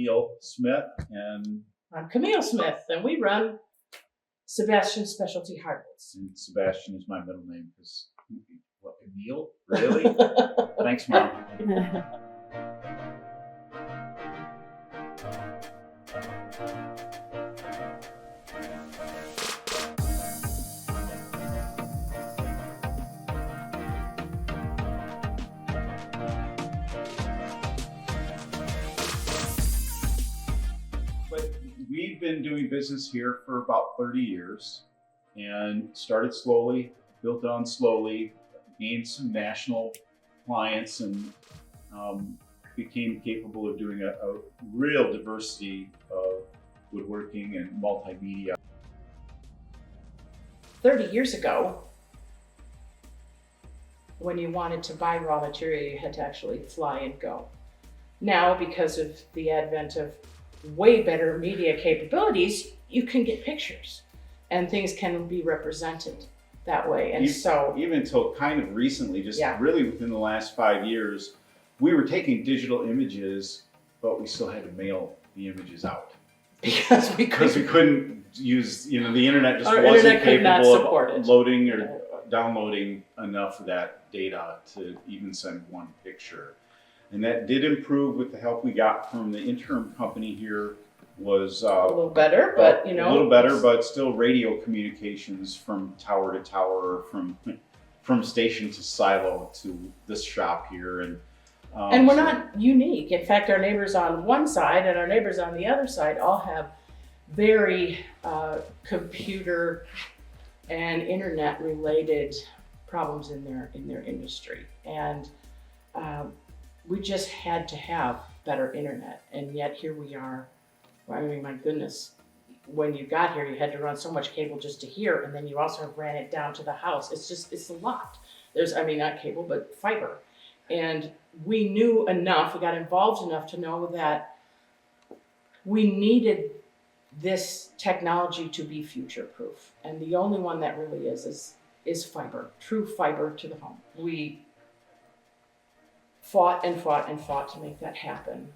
Emile Smith, and I'm Camille Smith, and we run Sebastian Specialty Hardwoods. And Sebastian is my middle name because, what, Emile? Really? Thanks, Mom. But we've been doing business here for about 30 years and started slowly, built on slowly, gained some national clients, and became capable of doing a real diversity of woodworking and multimedia. 30 years ago, when you wanted to buy raw material, you had to actually fly and go. Now, because of the advent of way better media capabilities, you can get pictures and things can be represented that way. And even until kind of recently, really within the last 5 years, we were taking digital images, but we still had to mail the images out. Because we couldn't use, the internet just our wasn't internet could not capable support of it. loading or downloading enough of that data to even send one picture. And that did improve with the help we got from the interim company here. Was a little better, but a little better, but still radio communications from tower to tower, from station to silo to this shop here, and we're not unique. In fact, our neighbors on one side and our neighbors on the other side all have very computer and internet related problems in their industry, and we just had to have better internet, and yet here we are. I mean, my goodness, when you got here, you had to run so much cable just to here, and then you also ran it down to the house. It's a lot. Not cable, but fiber. And we knew enough, we got involved enough to know that we needed this technology to be future-proof. And the only one that really is fiber, true fiber to the home. We fought and fought and fought to make that happen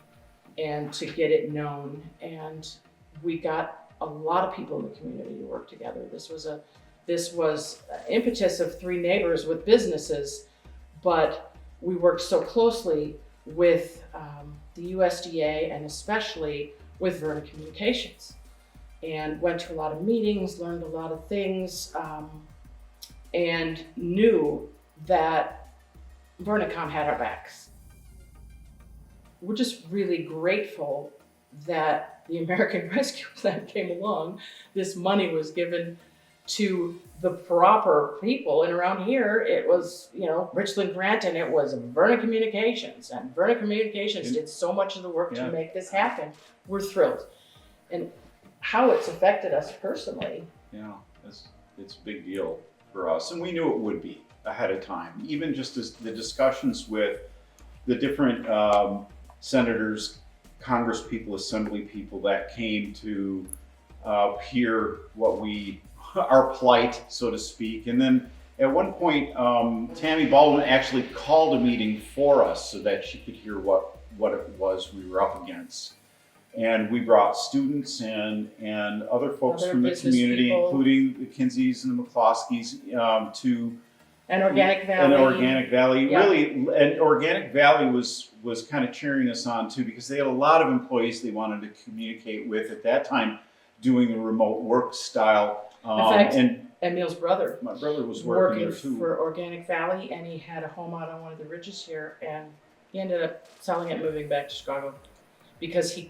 and to get it known. And we got a lot of people in the community to work together. This was impetus of 3 neighbors with businesses, but we worked so closely with the USDA and especially with Verna Communications, and went to a lot of meetings, learned a lot of things, and knew that Vernacom had our backs. We're just really grateful that the American Rescue Plan came along. This money was given to the proper people, and around here it was, Richland Grant, and it was Verna Communications, and Verna Communications did so much of the work to make this happen. We're thrilled. And how it's affected us personally. Yeah, it's a big deal for us, and we knew it would be ahead of time. Even just as the discussions with the different senators, Congress people, Assembly people that came to hear our plight, so to speak. And then at one point, Tammy Baldwin actually called a meeting for us so that she could hear what it was we were up against. And we brought students and other folks from the community, including the Kinseys and the McCloskeys, to and Organic Valley. And Organic Valley, yeah. Really, and Organic Valley was kind of cheering us on too, because they had a lot of employees they wanted to communicate with at that time, doing the remote work style. In fact, and Emile's brother, my brother was working there too for Organic Valley, and he had a home out on one of the ridges here, and he ended up selling it, moving back to Chicago, because the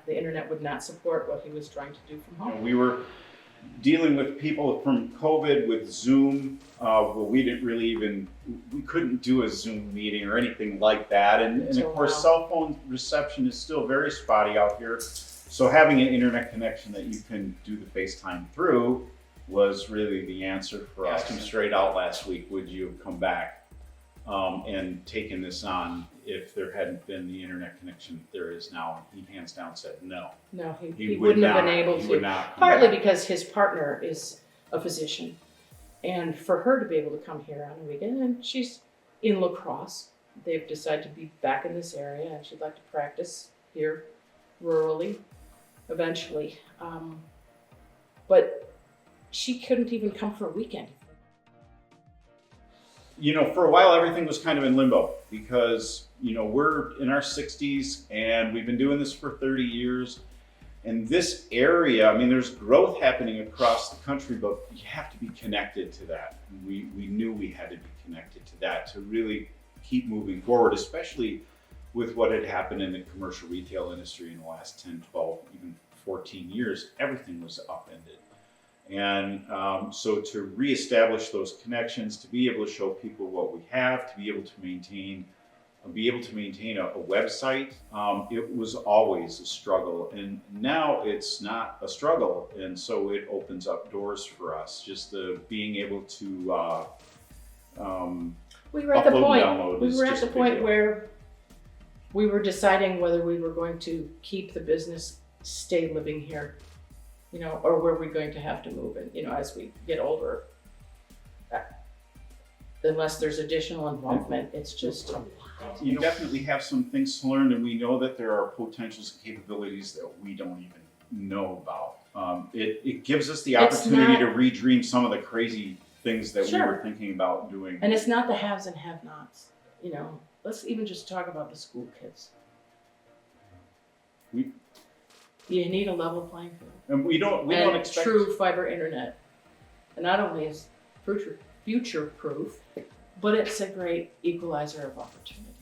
internet would not support what he was trying to do from home. And we were dealing with people from COVID with Zoom. We couldn't do a Zoom meeting or anything like that. And of course, cell phone reception is still very spotty out here. So having an internet connection that you can do the FaceTime through was really the answer for us. Came straight out last week, would you have come back and taken this on if there hadn't been the internet connection there is now? He hands down said no. No, he wouldn't have been able to. Partly because his partner is a physician. And for her to be able to come here on a weekend, and she's in La Crosse. They've decided to be back in this area, and she'd like to practice here rurally eventually. But she couldn't even come for a weekend. You know, for a while, everything was kind of in limbo because, you know, we're in our 60s and we've been doing this for 30 years. And this area, I mean, there's growth happening across the country, but you have to be connected to that. And we knew we had to be connected to that to really keep moving forward, especially with what had happened in the commercial retail industry in the last 10, 12, even 14 years. Everything was upended. And so to reestablish those connections, to be able to show people what we have, to be able to maintain a website, it was always a struggle. And now it's not a struggle. And so it opens up doors for us. Just the being able to we were at the upload and point. download We is were at just the a big point deal. where we were deciding whether we were going to keep the business, stay living here, you know, or were we going to have to move? And you know, as we get older, unless there's additional involvement, it's just You definitely have some things to learn, and we know that there are potentials and capabilities that we don't even know about. It gives us the It's opportunity not- to redream some of the crazy things that we Sure. were thinking about doing. And it's not the haves and have-nots. You know, let's even just talk about the school kids. We- You need a level playing field. And we don't and expect true fiber internet. And not only is future proof, but it's a great equalizer of opportunity.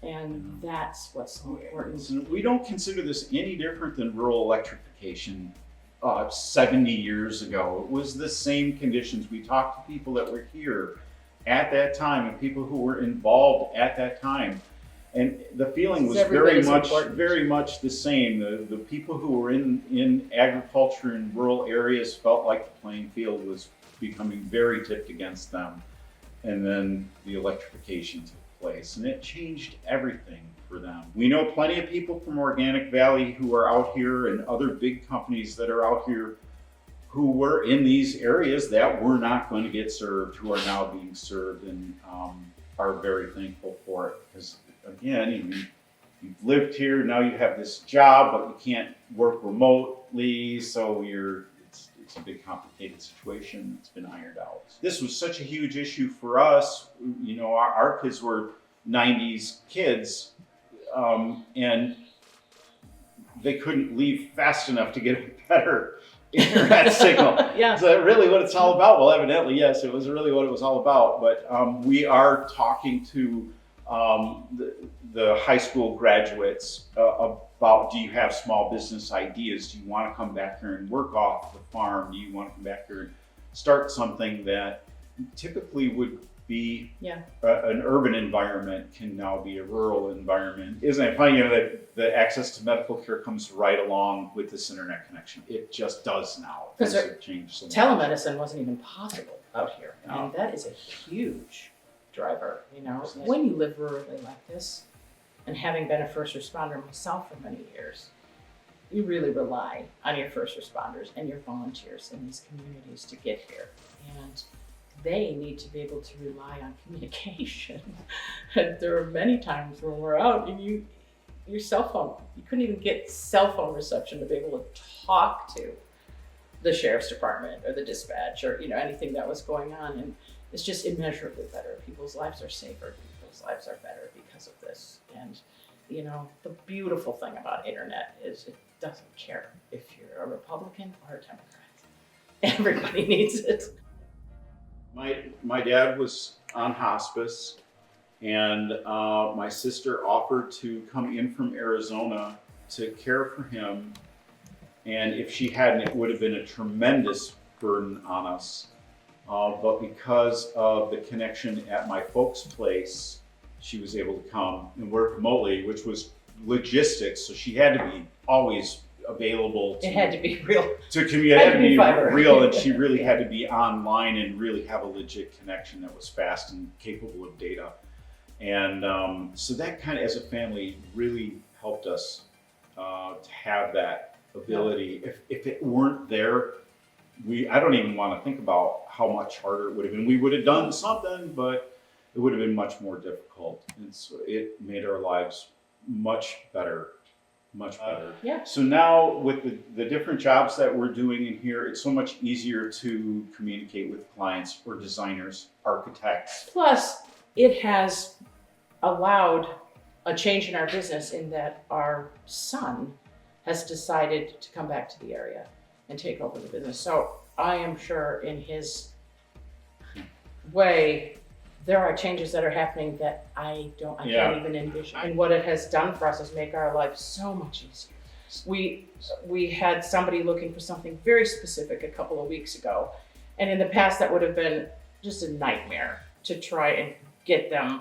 And that's what's so important. We don't consider this any different than rural electrification 70 years ago. It was the same conditions. We talked to people that were here at that time and people who were involved at that time. And the feeling was very much the same. The people who were in agriculture in rural areas felt like the playing field was becoming very tipped against them. And then the electrification took place, and it changed everything for them. We know plenty of people from Organic Valley who are out here and other big companies that are out here who were in these areas that were not going to get served, who are now being served, and are very thankful for it. Because again, you've lived here, now you have this job, but you can't work remotely, so it's a big complicated situation that's been ironed out. This was such a huge issue for us. You know, our kids were 90s kids, and they couldn't leave fast enough to get a better internet signal. Yeah. Is that really what it's all about? Well, evidently, yes, it was really what it was all about. But we are talking to the high school graduates about, do you have small business ideas? Do you want to come back here and work off the farm? Do you want to come back here and start something that typically would be an urban environment can now be a rural environment? Isn't it funny, you know, that the access to medical care comes right along with this internet connection? It just does now. Because Things have changed so much. telemedicine wasn't even possible out here. No. And that is a huge driver, you know. When you live rurally like this, and having been a first responder myself for many years, you really rely on your first responders and your volunteers in these communities to get here. And they need to be able to rely on communication. And there are many times when we're out and your cell phone, you couldn't even get cell phone reception to be able to talk to the sheriff's department or the dispatch or, you know, anything that was going on. And it's just immeasurably better. People's lives are safer. People's lives are better because of this. And, you know, the beautiful thing about internet is it doesn't care if you're a Republican or a Democrat. Everybody needs it. My dad was on hospice, and my sister offered to come in from Arizona to care for him. And if she hadn't, it would have been a tremendous burden on us. But because of the connection at my folks' place, she was able to come and work remotely, which was logistics. So she had to be always available. It had to be real. To communicate, it had to be fiber. real, and she really had to be online and really have a legit connection that was fast and capable of data. And so that kind of, as a family, really helped us to have that ability. If it weren't there, I don't even want to think about how much harder it would have been. We would have done something, but it would have been much more difficult. And so it made our lives much better Much better. Yeah. So now with the different jobs that we're doing in here, it's so much easier to communicate with clients or designers, architects. Plus, it has allowed a change in our business in that our son has decided to come back to the area and take over the business. So I am sure in his way, there are changes that are happening that I can't even envision. And what it has done for us is make our life so much easier. We had somebody looking for something very specific a couple of weeks ago. And in the past, that would have been just a nightmare to try and get them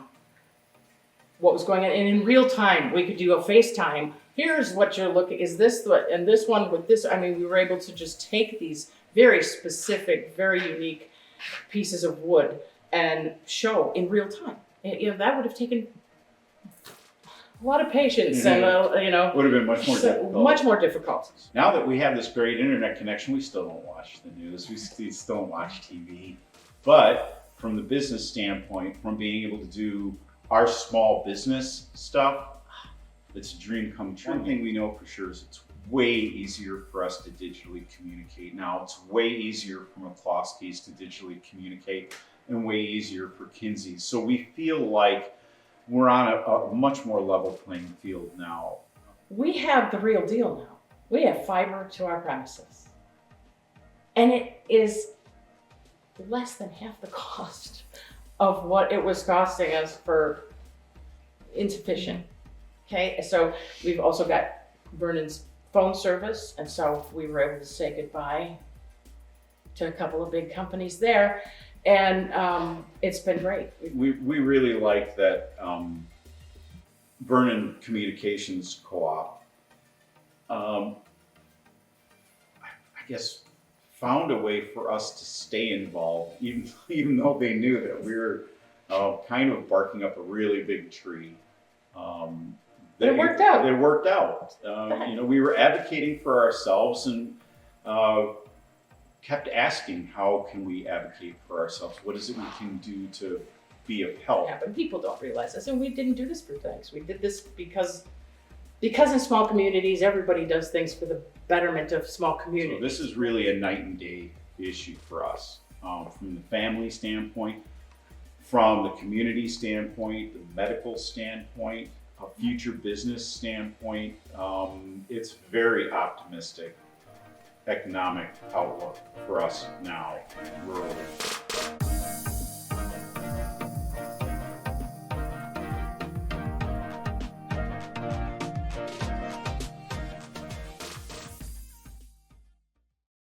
what was going on. And in real time, we could do a FaceTime. Here's what you're looking, is this what, and this one with this. I mean, we were able to just take these very specific, very unique pieces of wood and show in real time. That would have taken a lot of patience and, Would have been much more difficult. Much more difficult. Now that we have this great internet connection, we still don't watch the news. We still don't watch TV. But from the business standpoint, from being able to do our small business stuff, it's a dream come true. One thing we know for sure is it's way easier for us to digitally communicate now. It's way easier for McCloskey's to digitally communicate and way easier for Kinsey's. So we feel like we're on a much more level playing field now. We have the real deal now. We have fiber to our premises. And it is less than half the cost of what it was costing us for insufficient. Okay, so we've also got Vernon's phone service, and so we were able to say goodbye to a couple of big companies there, and it's been great. We really like that Vernon Communications Co-op, I guess, found a way for us to stay involved, even though they knew that we were kind of barking up a really big tree. But it worked out. It worked out. We were advocating for ourselves and kept asking, how can we advocate for ourselves? What is it we can do to be of help? Yeah, but people don't realize this, and we didn't do this for things. We did this because in small communities, everybody does things for the betterment of small communities. So this is really a night and day issue for us, from the family standpoint, from the community standpoint, the medical standpoint, a future business standpoint. It's very optimistic economic outlook for us now, rurally.